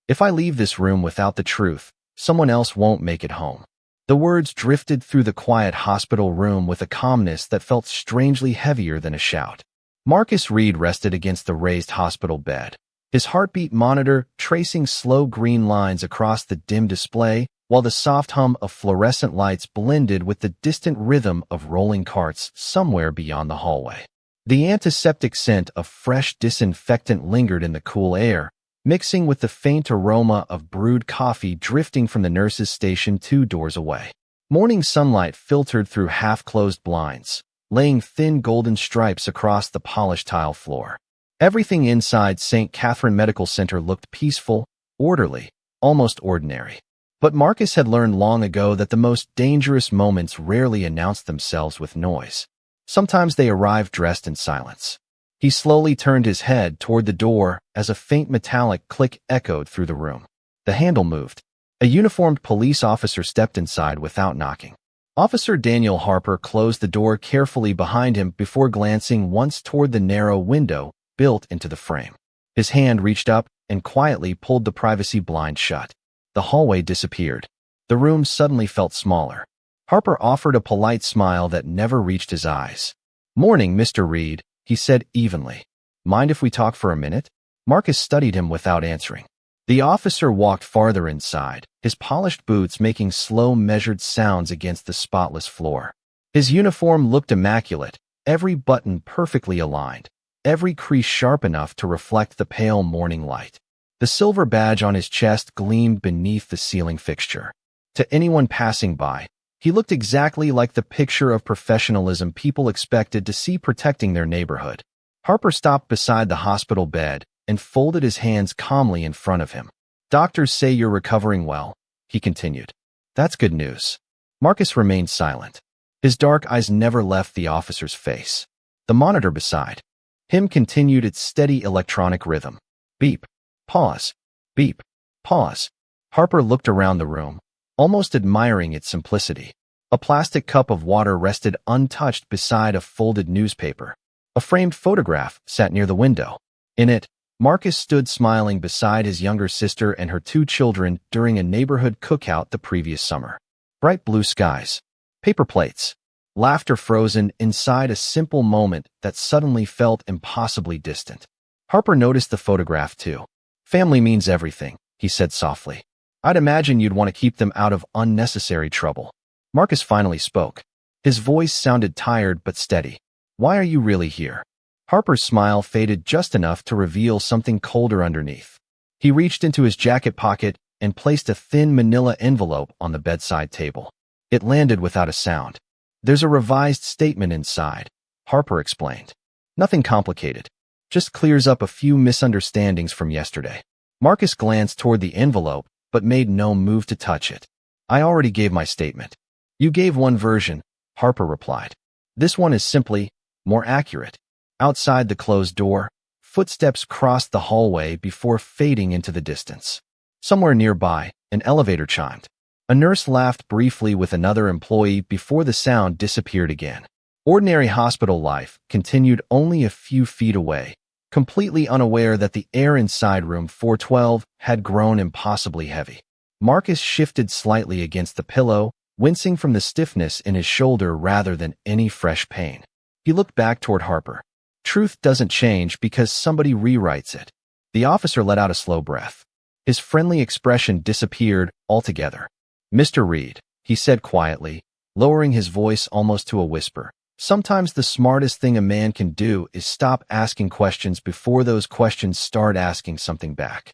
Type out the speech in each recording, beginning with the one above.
If I leave this room without the truth, someone else won't make it home." The words drifted through the quiet hospital room with a calmness that felt strangely heavier than a shout. Marcus Reed rested against the raised hospital bed, his heartbeat monitor tracing slow green lines across the dim display, while the soft hum of fluorescent lights blended with the distant rhythm of rolling carts somewhere beyond the hallway. The antiseptic scent of fresh disinfectant lingered in the cool air, mixing with the faint aroma of brewed coffee drifting from the nurse's station 2 doors away. Morning sunlight filtered through half-closed blinds, laying thin golden stripes across the polished tile floor. Everything inside St. Catherine Medical Center looked peaceful, orderly, almost ordinary. But Marcus had learned long ago that the most dangerous moments rarely announced themselves with noise. Sometimes they arrived dressed in silence. He slowly turned his head toward the door as a faint metallic click echoed through the room. The handle moved. A uniformed police officer stepped inside without knocking. Officer Daniel Harper closed the door carefully behind him before glancing once toward the narrow window built into the frame. His hand reached up and quietly pulled the privacy blind shut. The hallway disappeared. The room suddenly felt smaller. Harper offered a polite smile that never reached his eyes. "Morning, Mr. Reed," he said evenly. "Mind if we talk for a minute?" Marcus studied him without answering. The officer walked farther inside, his polished boots making slow, measured sounds against the spotless floor. His uniform looked immaculate, every button perfectly aligned, every crease sharp enough to reflect the pale morning light. The silver badge on his chest gleamed beneath the ceiling fixture. To anyone passing by, he looked exactly like the picture of professionalism people expected to see protecting their neighborhood. Harper stopped beside the hospital bed and folded his hands calmly in front of him. "Doctors say you're recovering well," he continued. "That's good news." Marcus remained silent. His dark eyes never left the officer's face. The monitor beside him continued its steady electronic rhythm. Beep. Pause. Beep. Pause. Harper looked around the room, almost admiring its simplicity. A plastic cup of water rested untouched beside a folded newspaper. A framed photograph sat near the window. In it, Marcus stood smiling beside his younger sister and her 2 children during a neighborhood cookout the previous summer. Bright blue skies, paper plates, laughter frozen inside a simple moment that suddenly felt impossibly distant. Harper noticed the photograph too. "Family means everything," he said softly. "I'd imagine you'd want to keep them out of unnecessary trouble." Marcus finally spoke. His voice sounded tired but steady. "Why are you really here?" Harper's smile faded just enough to reveal something colder underneath. He reached into his jacket pocket and placed a thin manila envelope on the bedside table. It landed without a sound. "There's a revised statement inside," Harper explained. "Nothing complicated. Just clears up a few misunderstandings from yesterday." Marcus glanced toward the envelope, but made no move to touch it. "I already gave my statement." "You gave one version," Harper replied. "This one is simply more accurate." Outside the closed door, footsteps crossed the hallway before fading into the distance. Somewhere nearby, an elevator chimed. A nurse laughed briefly with another employee before the sound disappeared again. Ordinary hospital life continued only a few feet away, completely unaware that the air inside room 412 had grown impossibly heavy. Marcus shifted slightly against the pillow, wincing from the stiffness in his shoulder rather than any fresh pain. He looked back toward Harper. "Truth doesn't change because somebody rewrites it." The officer let out a slow breath. His friendly expression disappeared altogether. "Mr. Reed," he said quietly, lowering his voice almost to a whisper, "sometimes the smartest thing a man can do is stop asking questions before those questions start asking something back."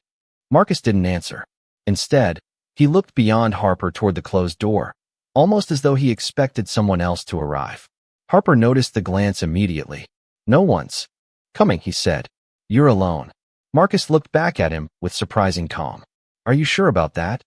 Marcus didn't answer. Instead, he looked beyond Harper toward the closed door, almost as though he expected someone else to arrive. Harper noticed the glance immediately. "No one's coming," he said. "You're alone." Marcus looked back at him with surprising calm. "Are you sure about that?"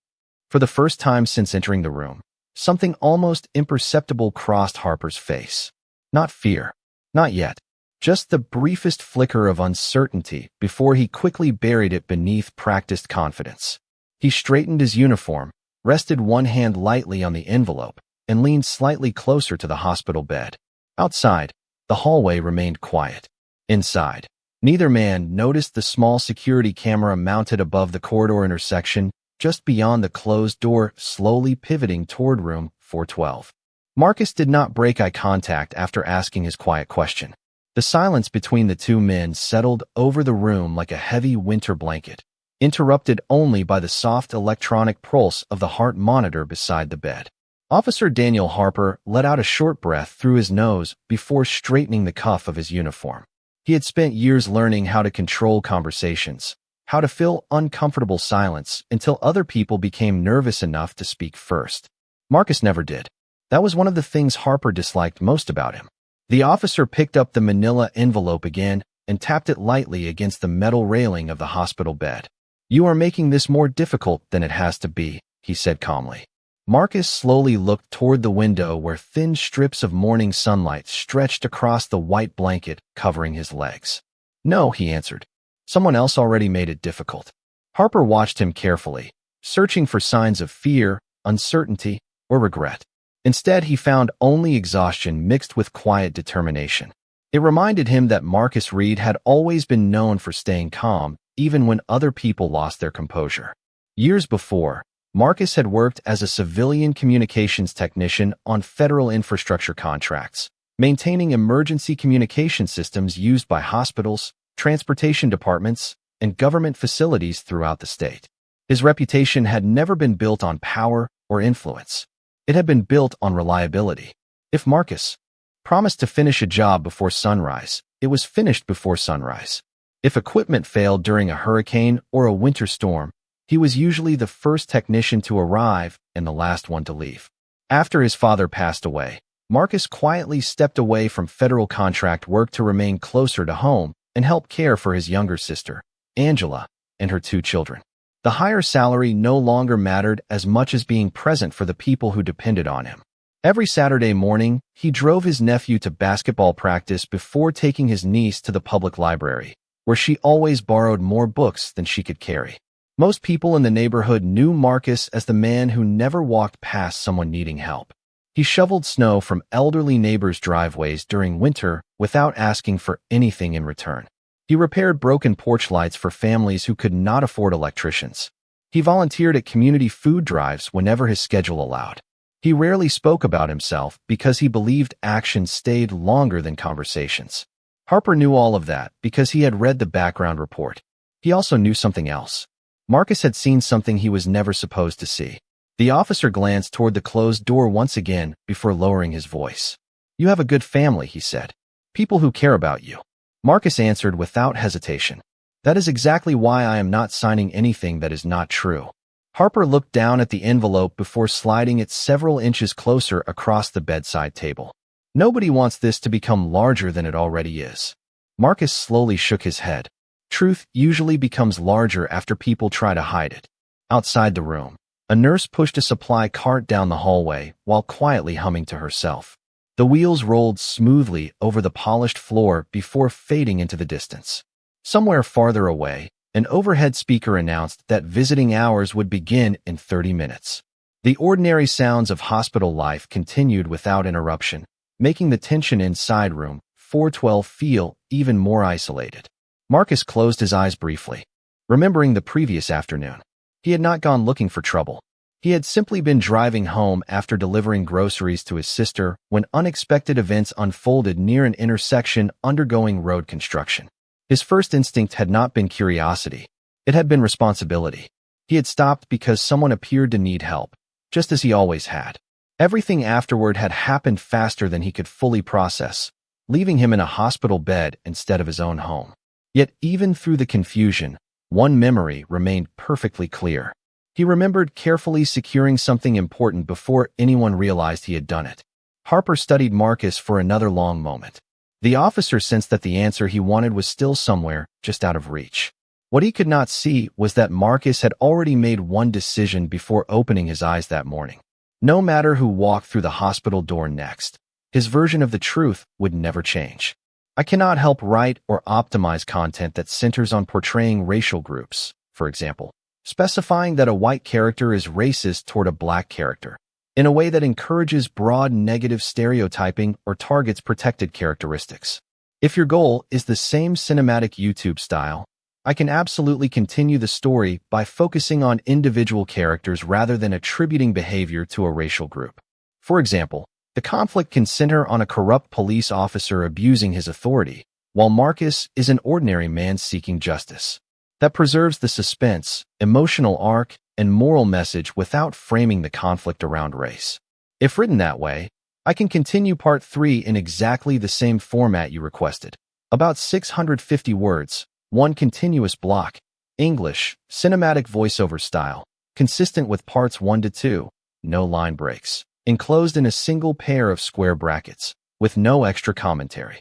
For the first time since entering the room, something almost imperceptible crossed Harper's face. Not fear. Not yet. Just the briefest flicker of uncertainty before he quickly buried it beneath practiced confidence. He straightened his uniform, rested one hand lightly on the envelope, and leaned slightly closer to the hospital bed. Outside, the hallway remained quiet. Inside, Neither man noticed the small security camera mounted above the corridor intersection, just beyond the closed door, slowly pivoting toward room 412. Marcus did not break eye contact after asking his quiet question. The silence between the two men settled over the room like a heavy winter blanket, interrupted only by the soft electronic pulse of the heart monitor beside the bed. Officer Daniel Harper let out a short breath through his nose before straightening the cuff of his uniform. He had spent years learning how to control conversations, how to fill uncomfortable silence until other people became nervous enough to speak first. Marcus never did. That was one of the things Harper disliked most about him. The officer picked up the manila envelope again and tapped it lightly against the metal railing of the hospital bed. "You are making this more difficult than it has to be," he said calmly. Marcus slowly looked toward the window where thin strips of morning sunlight stretched across the white blanket covering his legs. "No," he answered. "Someone else already made it difficult." Harper watched him carefully, searching for signs of fear, uncertainty, or regret. Instead, he found only exhaustion mixed with quiet determination. It reminded him that Marcus Reed had always been known for staying calm, even when other people lost their composure. Years before, Marcus had worked as a civilian communications technician on federal infrastructure contracts, maintaining emergency communication systems used by hospitals, transportation departments, and government facilities throughout the state. His reputation had never been built on power or influence. It had been built on reliability. If Marcus promised to finish a job before sunrise, it was finished before sunrise. If equipment failed during a hurricane or a winter storm, he was usually the first technician to arrive and the last one to leave. After his father passed away, Marcus quietly stepped away from federal contract work to remain closer to home and help care for his younger sister, Angela, and her 2 children. The higher salary no longer mattered as much as being present for the people who depended on him. Every Saturday morning, he drove his nephew to basketball practice before taking his niece to the public library, where she always borrowed more books than she could carry. Most people in the neighborhood knew Marcus as the man who never walked past someone needing help. He shoveled snow from elderly neighbors' driveways during winter without asking for anything in return. He repaired broken porch lights for families who could not afford electricians. He volunteered at community food drives whenever his schedule allowed. He rarely spoke about himself because he believed action stayed longer than conversations. Harper knew all of that because he had read the background report. He also knew something else. Marcus had seen something he was never supposed to see. The officer glanced toward the closed door once again before lowering his voice. "You have a good family," he said. "People who care about you." Marcus answered without hesitation. "That is exactly why I am not signing anything that is not true." Harper looked down at the envelope before sliding it several inches closer across the bedside table. "Nobody wants this to become larger than it already is." Marcus slowly shook his head. Truth usually becomes larger after people try to hide it. Outside the room, a nurse pushed a supply cart down the hallway while quietly humming to herself. The wheels rolled smoothly over the polished floor before fading into the distance. Somewhere farther away, an overhead speaker announced that visiting hours would begin in 30 minutes. The ordinary sounds of hospital life continued without interruption, making the tension inside room 412 feel even more isolated. Marcus closed his eyes briefly, remembering the previous afternoon. He had not gone looking for trouble. He had simply been driving home after delivering groceries to his sister when unexpected events unfolded near an intersection undergoing road construction. His first instinct had not been curiosity. It had been responsibility. He had stopped because someone appeared to need help, just as he always had. Everything afterward had happened faster than he could fully process, leaving him in a hospital bed instead of his own home. Yet even through the confusion, one memory remained perfectly clear. He remembered carefully securing something important before anyone realized he had done it. Harper studied Marcus for another long moment. The officer sensed that the answer he wanted was still somewhere, just out of reach. What he could not see was that Marcus had already made one decision before opening his eyes that morning. No matter who walked through the hospital door next, his version of the truth would never change. "I cannot help write or optimize content that centers on portraying racial groups, for example, specifying that a white character is racist toward a black character, in a way that encourages broad negative stereotyping or targets protected characteristics. If your goal is the same cinematic YouTube style, I can absolutely continue the story by focusing on individual characters rather than attributing behavior to a racial group. For example, the conflict can center on a corrupt police officer abusing his authority, while Marcus is an ordinary man seeking justice. That preserves the suspense, emotional arc, and moral message without framing the conflict around race. If written that way, I can continue Part 3 in exactly the same format you requested. About 650 words, one continuous block, English, cinematic voiceover style, consistent with Parts 1 to 2, no line breaks, enclosed in a single pair of square brackets, with no extra commentary.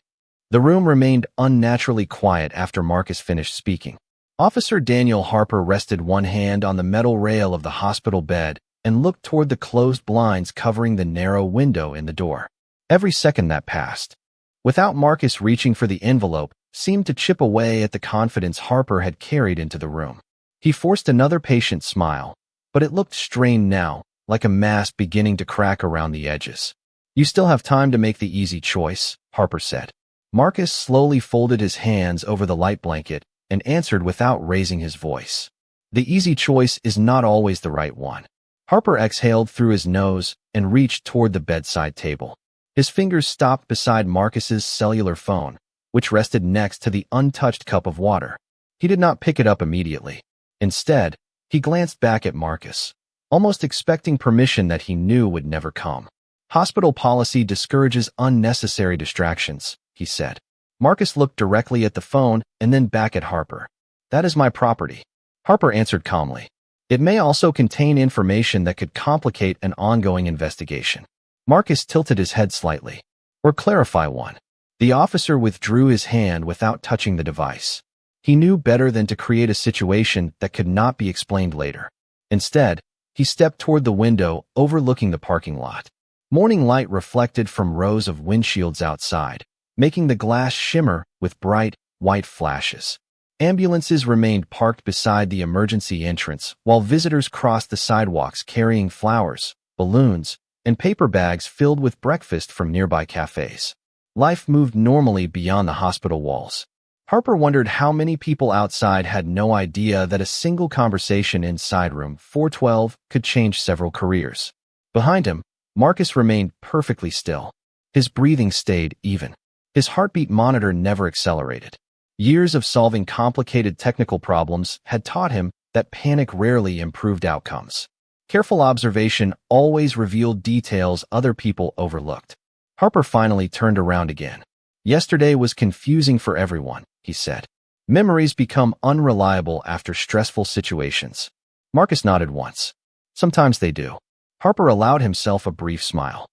The room remained unnaturally quiet after Marcus finished speaking. Officer Daniel Harper rested one hand on the metal rail of the hospital bed and looked toward the closed blinds covering the narrow window in the door. Every second that passed, without Marcus reaching for the envelope, seemed to chip away at the confidence Harper had carried into the room. He forced another patient smile, but it looked strained now, like a mask beginning to crack around the edges. "You still have time to make the easy choice," Harper said. Marcus slowly folded his hands over the light blanket and answered without raising his voice. "The easy choice is not always the right one." Harper exhaled through his nose and reached toward the bedside table. His fingers stopped beside Marcus's cellular phone, which rested next to the untouched cup of water. He did not pick it up immediately. Instead, he glanced back at Marcus, almost expecting permission that he knew would never come. "Hospital policy discourages unnecessary distractions," he said. Marcus looked directly at the phone and then back at Harper. "That is my property," Harper answered calmly. "It may also contain information that could complicate an ongoing investigation." Marcus tilted his head slightly. "Or clarify one." The officer withdrew his hand without touching the device. He knew better than to create a situation that could not be explained later. Instead, he stepped toward the window overlooking the parking lot. Morning light reflected from rows of windshields outside, making the glass shimmer with bright, white flashes. Ambulances remained parked beside the emergency entrance while visitors crossed the sidewalks carrying flowers, balloons, and paper bags filled with breakfast from nearby cafes. Life moved normally beyond the hospital walls. Harper wondered how many people outside had no idea that a single conversation inside room 412 could change several careers. Behind him, Marcus remained perfectly still. His breathing stayed even. His heartbeat monitor never accelerated. Years of solving complicated technical problems had taught him that panic rarely improved outcomes. Careful observation always revealed details other people overlooked. Harper finally turned around again. "Yesterday was confusing for everyone," he said. "Memories become unreliable after stressful situations." Marcus nodded once. "Sometimes they do." Harper allowed himself a brief smile.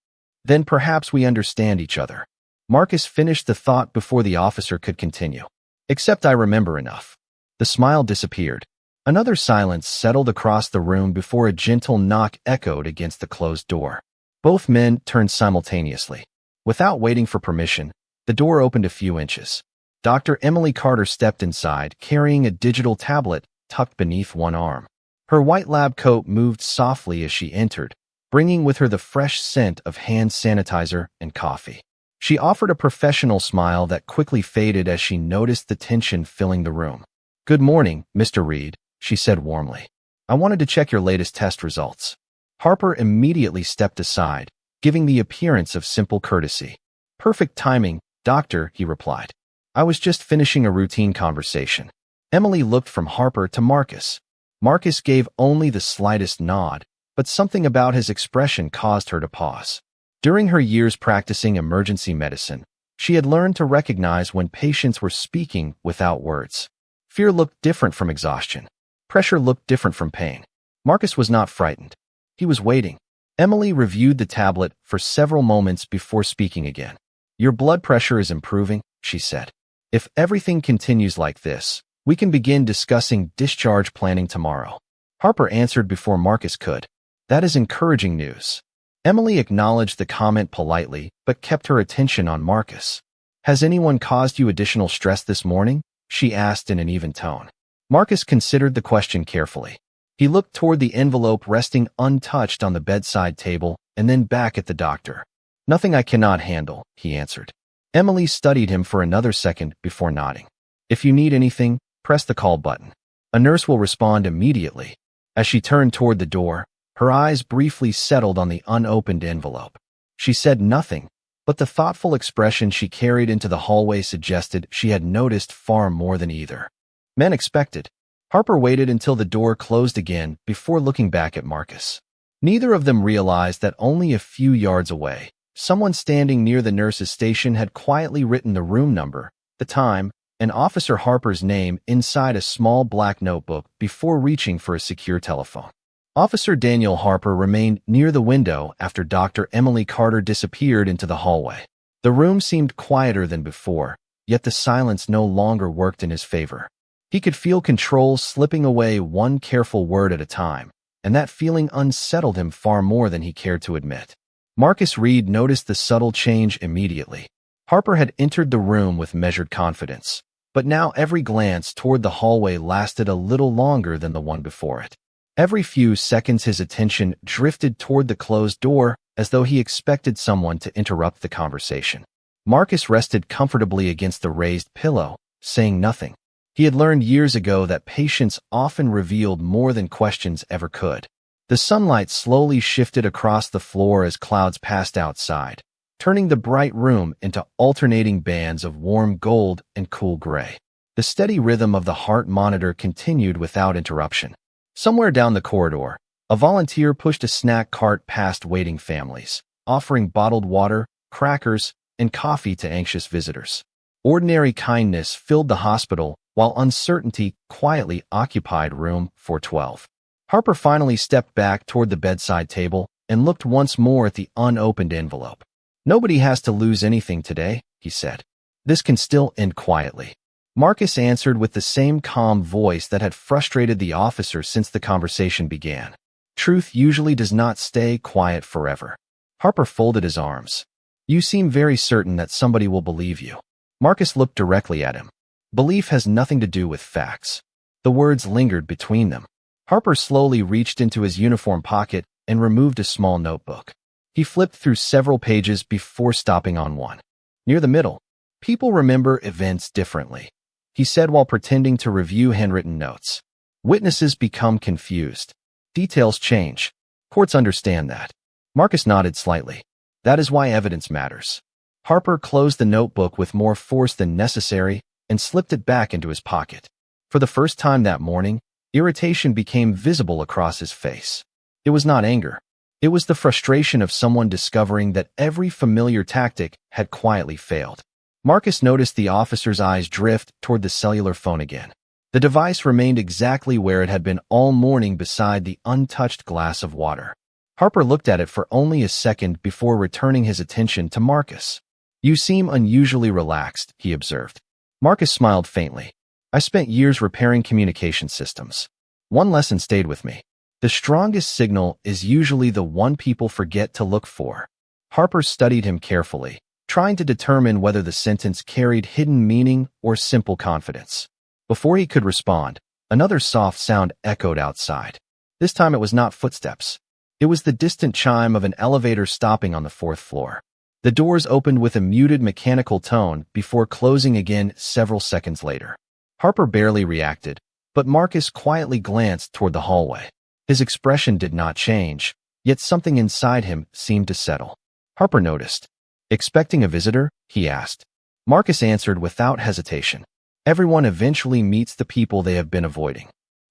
"Then perhaps we understand each other." Marcus finished the thought before the officer could continue. "Except I remember enough." The smile disappeared. Another silence settled across the room before a gentle knock echoed against the closed door. Both men turned simultaneously. Without waiting for permission, the door opened a few inches. Dr. Emily Carter stepped inside, carrying a digital tablet tucked beneath one arm. Her white lab coat moved softly as she entered, bringing with her the fresh scent of hand sanitizer and coffee. She offered a professional smile that quickly faded as she noticed the tension filling the room. "Good morning, Mr. Reed," she said warmly. "I wanted to check your latest test results." Harper immediately stepped aside, giving the appearance of simple courtesy. "Perfect timing, doctor," he replied. "I was just finishing a routine conversation." Emily looked from Harper to Marcus. Marcus gave only the slightest nod, but something about his expression caused her to pause. During her years practicing emergency medicine, she had learned to recognize when patients were speaking without words. Fear looked different from exhaustion. Pressure looked different from pain. Marcus was not frightened. He was waiting. Emily reviewed the tablet for several moments before speaking again. "Your blood pressure is improving," she said. "If everything continues like this, we can begin discussing discharge planning tomorrow." Harper answered before Marcus could. "That is encouraging news." Emily acknowledged the comment politely, but kept her attention on Marcus. "Has anyone caused you additional stress this morning?" she asked in an even tone. Marcus considered the question carefully. He looked toward the envelope resting untouched on the bedside table and then back at the doctor. "Nothing I cannot handle," he answered. Emily studied him for another second before nodding. If you need anything, press the call button. A nurse will respond immediately. As she turned toward the door, her eyes briefly settled on the unopened envelope. She said nothing, but the thoughtful expression she carried into the hallway suggested she had noticed far more than either men expected. Harper waited until the door closed again before looking back at Marcus. Neither of them realized that only a few yards away, someone standing near the nurse's station had quietly written the room number, the time, and Officer Harper's name inside a small black notebook before reaching for a secure telephone. Officer Daniel Harper remained near the window after Dr. Emily Carter disappeared into the hallway. The room seemed quieter than before, yet the silence no longer worked in his favor. He could feel control slipping away one careful word at a time, and that feeling unsettled him far more than he cared to admit. Marcus Reed noticed the subtle change immediately. Harper had entered the room with measured confidence, but now every glance toward the hallway lasted a little longer than the one before it. Every few seconds his attention drifted toward the closed door as though he expected someone to interrupt the conversation. Marcus rested comfortably against the raised pillow, saying nothing. He had learned years ago that patience often revealed more than questions ever could. The sunlight slowly shifted across the floor as clouds passed outside, turning the bright room into alternating bands of warm gold and cool gray. The steady rhythm of the heart monitor continued without interruption. Somewhere down the corridor, a volunteer pushed a snack cart past waiting families, offering bottled water, crackers, and coffee to anxious visitors. Ordinary kindness filled the hospital, while uncertainty quietly occupied room 412. Harper finally stepped back toward the bedside table and looked once more at the unopened envelope. "Nobody has to lose anything today," he said. "This can still end quietly." Marcus answered with the same calm voice that had frustrated the officer since the conversation began. "Truth usually does not stay quiet forever." Harper folded his arms. "You seem very certain that somebody will believe you." Marcus looked directly at him. "Belief has nothing to do with facts." The words lingered between them. Harper slowly reached into his uniform pocket and removed a small notebook. He flipped through several pages before stopping on one. Near the middle, "People remember events differently," he said while pretending to review handwritten notes. "Witnesses become confused. Details change. Courts understand that." Marcus nodded slightly. "That is why evidence matters." Harper closed the notebook with more force than necessary and slipped it back into his pocket. For the first time that morning, irritation became visible across his face. It was not anger. It was the frustration of someone discovering that every familiar tactic had quietly failed. Marcus noticed the officer's eyes drift toward the cellular phone again. The device remained exactly where it had been all morning beside the untouched glass of water. Harper looked at it for only a second before returning his attention to Marcus. "You seem unusually relaxed," he observed. Marcus smiled faintly. "I spent years repairing communication systems. One lesson stayed with me. The strongest signal is usually the one people forget to look for." Harper studied him carefully, trying to determine whether the sentence carried hidden meaning or simple confidence. Before he could respond, another soft sound echoed outside. This time it was not footsteps. It was the distant chime of an elevator stopping on the 4th floor. The doors opened with a muted mechanical tone before closing again several seconds later. Harper barely reacted, but Marcus quietly glanced toward the hallway. His expression did not change, yet something inside him seemed to settle. Harper noticed. "Expecting a visitor?" he asked. Marcus answered without hesitation. "Everyone eventually meets the people they have been avoiding."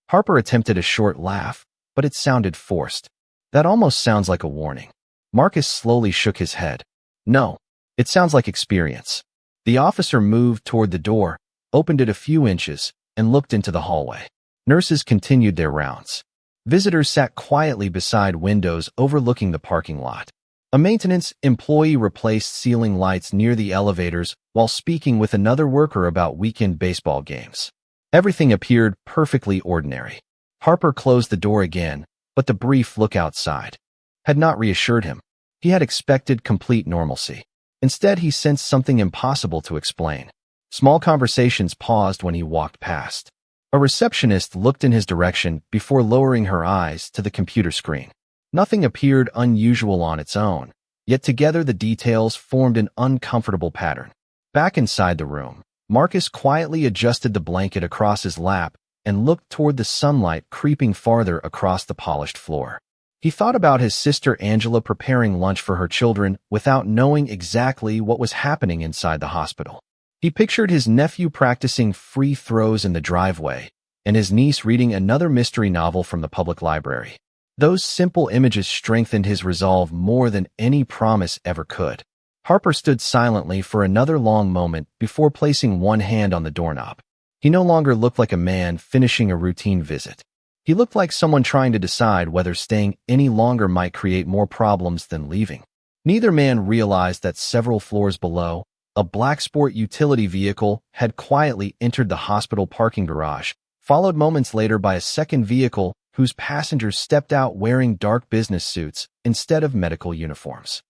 Harper attempted a short laugh, but it sounded forced. "That almost sounds like a warning." Marcus slowly shook his head. "No, it sounds like experience." The officer moved toward the door, opened it a few inches, and looked into the hallway. Nurses continued their rounds. Visitors sat quietly beside windows overlooking the parking lot. A maintenance employee replaced ceiling lights near the elevators while speaking with another worker about weekend baseball games. Everything appeared perfectly ordinary. Harper closed the door again, but the brief look outside had not reassured him. He had expected complete normalcy. Instead, he sensed something impossible to explain. Small conversations paused when he walked past. A receptionist looked in his direction before lowering her eyes to the computer screen. Nothing appeared unusual on its own, yet together the details formed an uncomfortable pattern. Back inside the room, Marcus quietly adjusted the blanket across his lap and looked toward the sunlight creeping farther across the polished floor. He thought about his sister Angela preparing lunch for her children without knowing exactly what was happening inside the hospital. He pictured his nephew practicing free throws in the driveway and his niece reading another mystery novel from the public library. Those simple images strengthened his resolve more than any promise ever could. Harper stood silently for another long moment before placing one hand on the doorknob. He no longer looked like a man finishing a routine visit. He looked like someone trying to decide whether staying any longer might create more problems than leaving. Neither man realized that several floors below, a black sport utility vehicle had quietly entered the hospital parking garage, followed moments later by a second vehicle whose passengers stepped out wearing dark business suits instead of medical uniforms.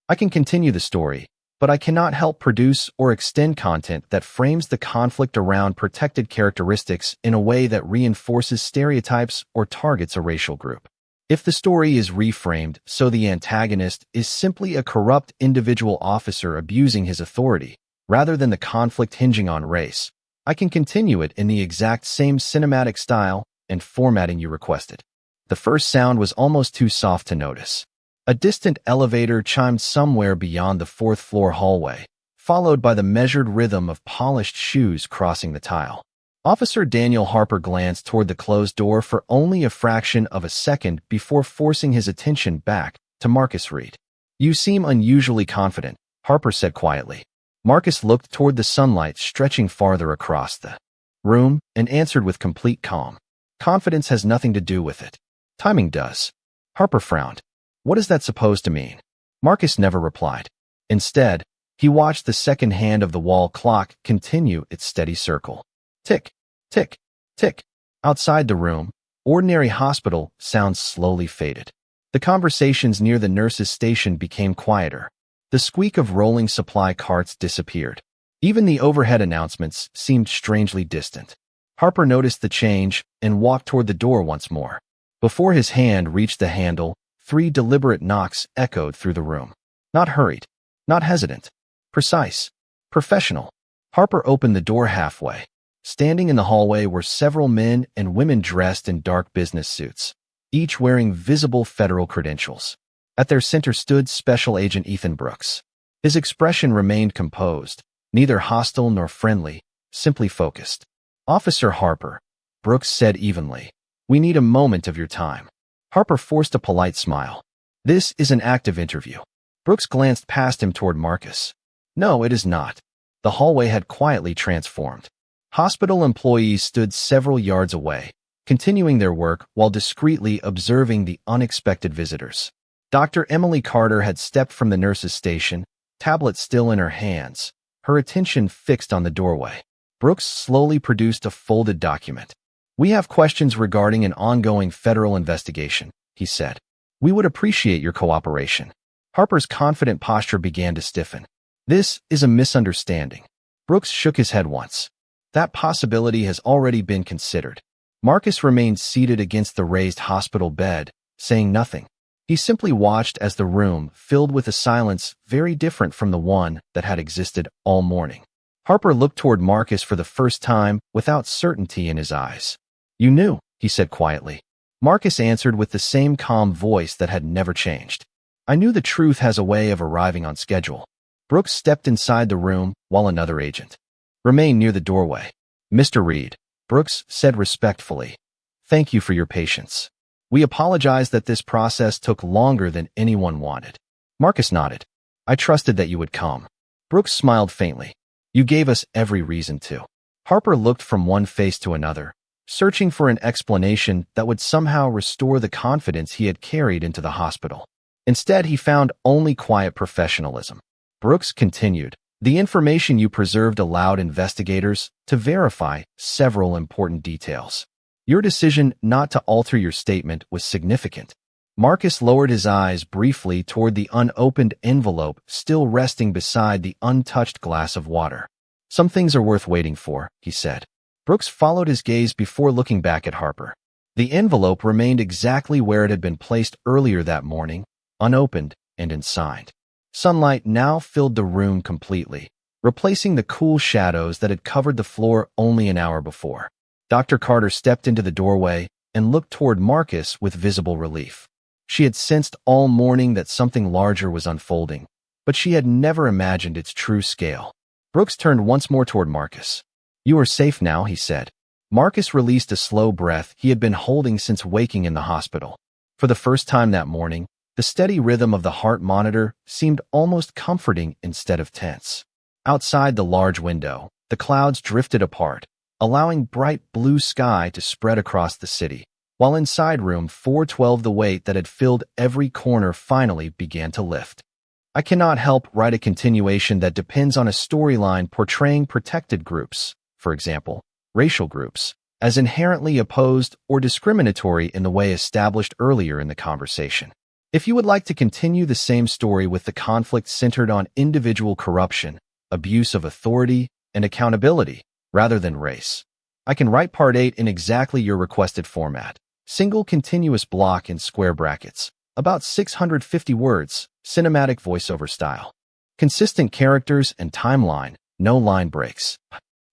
I can continue the story, but I cannot help produce or extend content that frames the conflict around protected characteristics in a way that reinforces stereotypes or targets a racial group. If the story is reframed so the antagonist is simply a corrupt individual officer abusing his authority, rather than the conflict hinging on race, I can continue it in the exact same cinematic style and formatting you requested. The first sound was almost too soft to notice. A distant elevator chimed somewhere beyond the fourth-floor hallway, followed by the measured rhythm of polished shoes crossing the tile. Officer Daniel Harper glanced toward the closed door for only a fraction of a second before forcing his attention back to Marcus Reed. "You seem unusually confident," Harper said quietly. Marcus looked toward the sunlight stretching farther across the room and answered with complete calm. "Confidence has nothing to do with it. Timing does." Harper frowned. "What is that supposed to mean?" Marcus never replied. Instead, he watched the second hand of the wall clock continue its steady circle. Tick, tick, tick. Outside the room, ordinary hospital sounds slowly faded. The conversations near the nurses' station became quieter. The squeak of rolling supply carts disappeared. Even the overhead announcements seemed strangely distant. Harper noticed the change and walked toward the door once more. Before his hand reached the handle, 3 deliberate knocks echoed through the room. Not hurried, not hesitant, precise, professional. Harper opened the door halfway. Standing in the hallway were several men and women dressed in dark business suits, each wearing visible federal credentials. At their center stood Special Agent Ethan Brooks. His expression remained composed, neither hostile nor friendly, simply focused. "Officer Harper," Brooks said evenly, "we need a moment of your time." Harper forced a polite smile. "This is an active interview." Brooks glanced past him toward Marcus. "No, it is not." The hallway had quietly transformed. Hospital employees stood several yards away, continuing their work while discreetly observing the unexpected visitors. Dr. Emily Carter had stepped from the nurse's station, tablet still in her hands, her attention fixed on the doorway. Brooks slowly produced a folded document. "We have questions regarding an ongoing federal investigation," he said. "We would appreciate your cooperation." Harper's confident posture began to stiffen. "This is a misunderstanding." Brooks shook his head once. "That possibility has already been considered." Marcus remained seated against the raised hospital bed, saying nothing. He simply watched as the room filled with a silence very different from the one that had existed all morning. Harper looked toward Marcus for the first time without certainty in his eyes. "You knew," he said quietly. Marcus answered with the same calm voice that had never changed. "I knew the truth has a way of arriving on schedule." Brooks stepped inside the room while another agent remained near the doorway. "Mr. Reed," Brooks said respectfully, "thank you for your patience. We apologize that this process took longer than anyone wanted." Marcus nodded. "I trusted that you would come." Brooks smiled faintly. "You gave us every reason to." Harper looked from one face to another, searching for an explanation that would somehow restore the confidence he had carried into the hospital. Instead, he found only quiet professionalism. Brooks continued, "The information you preserved allowed investigators to verify several important details. Your decision not to alter your statement was significant." Marcus lowered his eyes briefly toward the unopened envelope still resting beside the untouched glass of water. "Some things are worth waiting for," he said. Brooks followed his gaze before looking back at Harper. The envelope remained exactly where it had been placed earlier that morning, unopened and unsigned. Sunlight now filled the room completely, replacing the cool shadows that had covered the floor only an hour before. Dr. Carter stepped into the doorway and looked toward Marcus with visible relief. She had sensed all morning that something larger was unfolding, but she had never imagined its true scale. Brooks turned once more toward Marcus. "You are safe now," he said. Marcus released a slow breath he had been holding since waking in the hospital. For the first time that morning, the steady rhythm of the heart monitor seemed almost comforting instead of tense. Outside the large window, the clouds drifted apart, allowing bright blue sky to spread across the city, while inside room 412 the weight that had filled every corner finally began to lift. I cannot help write a continuation that depends on a storyline portraying protected groups, for example, racial groups, as inherently opposed or discriminatory in the way established earlier in the conversation. If you would like to continue the same story with the conflict centered on individual corruption, abuse of authority, and accountability, rather than race, I can write Part 8 in exactly your requested format. Single continuous block in square brackets, about 650 words, cinematic voiceover style. Consistent characters and timeline, no line breaks.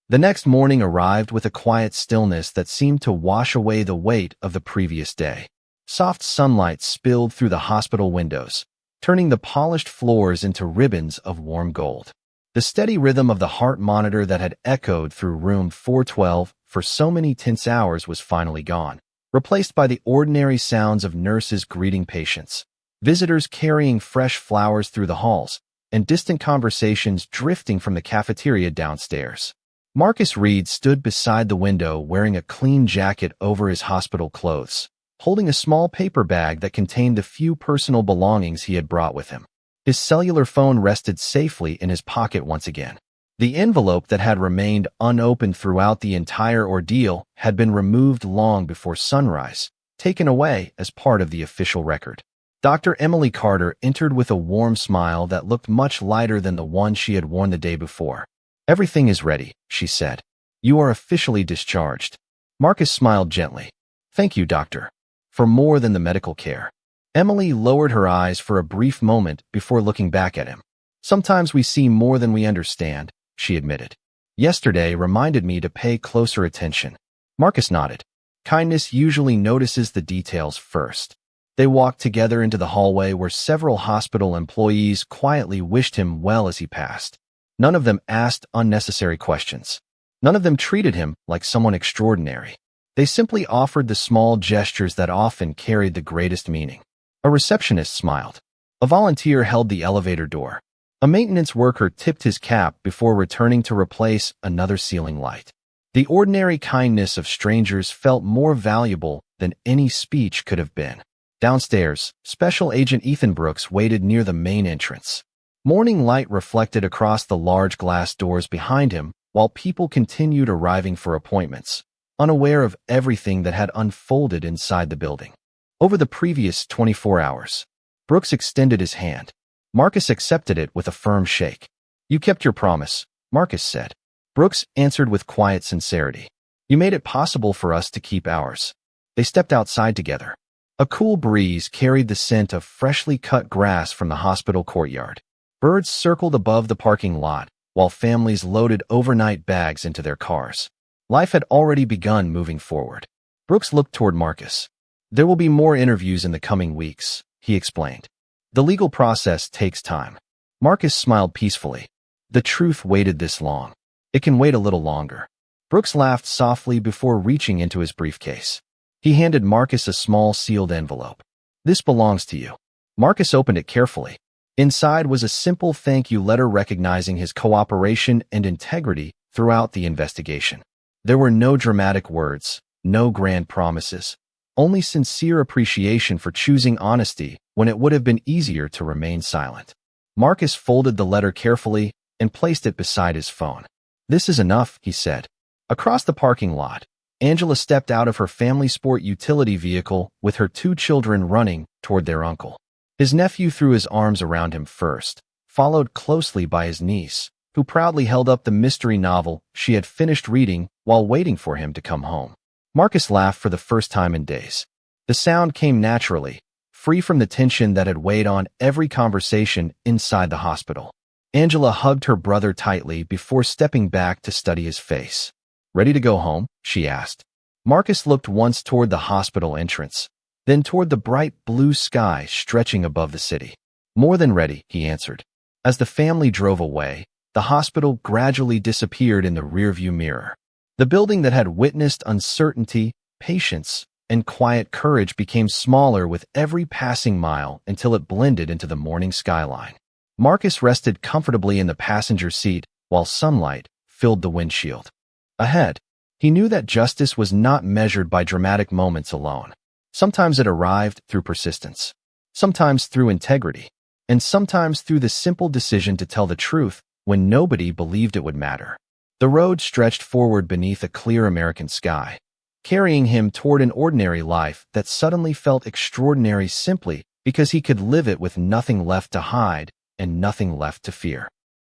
The next morning arrived with a quiet stillness that seemed to wash away the weight of the previous day. Soft sunlight spilled through the hospital windows, turning the polished floors into ribbons of warm gold. The steady rhythm of the heart monitor that had echoed through room 412 for so many tense hours was finally gone, replaced by the ordinary sounds of nurses greeting patients, visitors carrying fresh flowers through the halls, and distant conversations drifting from the cafeteria downstairs. Marcus Reed stood beside the window wearing a clean jacket over his hospital clothes, holding a small paper bag that contained the few personal belongings he had brought with him. His cellular phone rested safely in his pocket once again. The envelope that had remained unopened throughout the entire ordeal had been removed long before sunrise, taken away as part of the official record. Dr. Emily Carter entered with a warm smile that looked much lighter than the one she had worn the day before. "Everything is ready," she said. "You are officially discharged." Marcus smiled gently. "Thank you, doctor, for more than the medical care." Emily lowered her eyes for a brief moment before looking back at him. "Sometimes we see more than we understand," she admitted. "Yesterday reminded me to pay closer attention." Marcus nodded. Kindness usually notices the details first. They walked together into the hallway where several hospital employees quietly wished him well as he passed. None of them asked unnecessary questions. None of them treated him like someone extraordinary. They simply offered the small gestures that often carried the greatest meaning. A receptionist smiled. A volunteer held the elevator door. A maintenance worker tipped his cap before returning to replace another ceiling light. The ordinary kindness of strangers felt more valuable than any speech could have been. Downstairs, Special Agent Ethan Brooks waited near the main entrance. Morning light reflected across the large glass doors behind him while people continued arriving for appointments, unaware of everything that had unfolded inside the building. Over the previous 24 hours, Brooks extended his hand. Marcus accepted it with a firm shake. "You kept your promise," Marcus said. Brooks answered with quiet sincerity. "You made it possible for us to keep ours." They stepped outside together. A cool breeze carried the scent of freshly cut grass from the hospital courtyard. Birds circled above the parking lot, while families loaded overnight bags into their cars. Life had already begun moving forward. Brooks looked toward Marcus. "There will be more interviews in the coming weeks," he explained. "The legal process takes time." Marcus smiled peacefully. "The truth waited this long. It can wait a little longer." Brooks laughed softly before reaching into his briefcase. He handed Marcus a small sealed envelope. "This belongs to you." Marcus opened it carefully. Inside was a simple thank you letter recognizing his cooperation and integrity throughout the investigation. There were no dramatic words, no grand promises, only sincere appreciation for choosing honesty when it would have been easier to remain silent. Marcus folded the letter carefully and placed it beside his phone. "This is enough," he said. Across the parking lot, Angela stepped out of her family sport utility vehicle with her 2 children running toward their uncle. His nephew threw his arms around him first, followed closely by his niece, who proudly held up the mystery novel she had finished reading while waiting for him to come home. Marcus laughed for the first time in days. The sound came naturally, free from the tension that had weighed on every conversation inside the hospital. Angela hugged her brother tightly before stepping back to study his face. "Ready to go home?" she asked. Marcus looked once toward the hospital entrance, then toward the bright blue sky stretching above the city. "More than ready," he answered. As the family drove away, the hospital gradually disappeared in the rearview mirror. The building that had witnessed uncertainty, patience, and quiet courage became smaller with every passing mile until it blended into the morning skyline. Marcus rested comfortably in the passenger seat while sunlight filled the windshield. Ahead, he knew that justice was not measured by dramatic moments alone. Sometimes it arrived through persistence, sometimes through integrity, and sometimes through the simple decision to tell the truth when nobody believed it would matter. The road stretched forward beneath a clear American sky, carrying him toward an ordinary life that suddenly felt extraordinary simply because he could live it with nothing left to hide and nothing left to fear.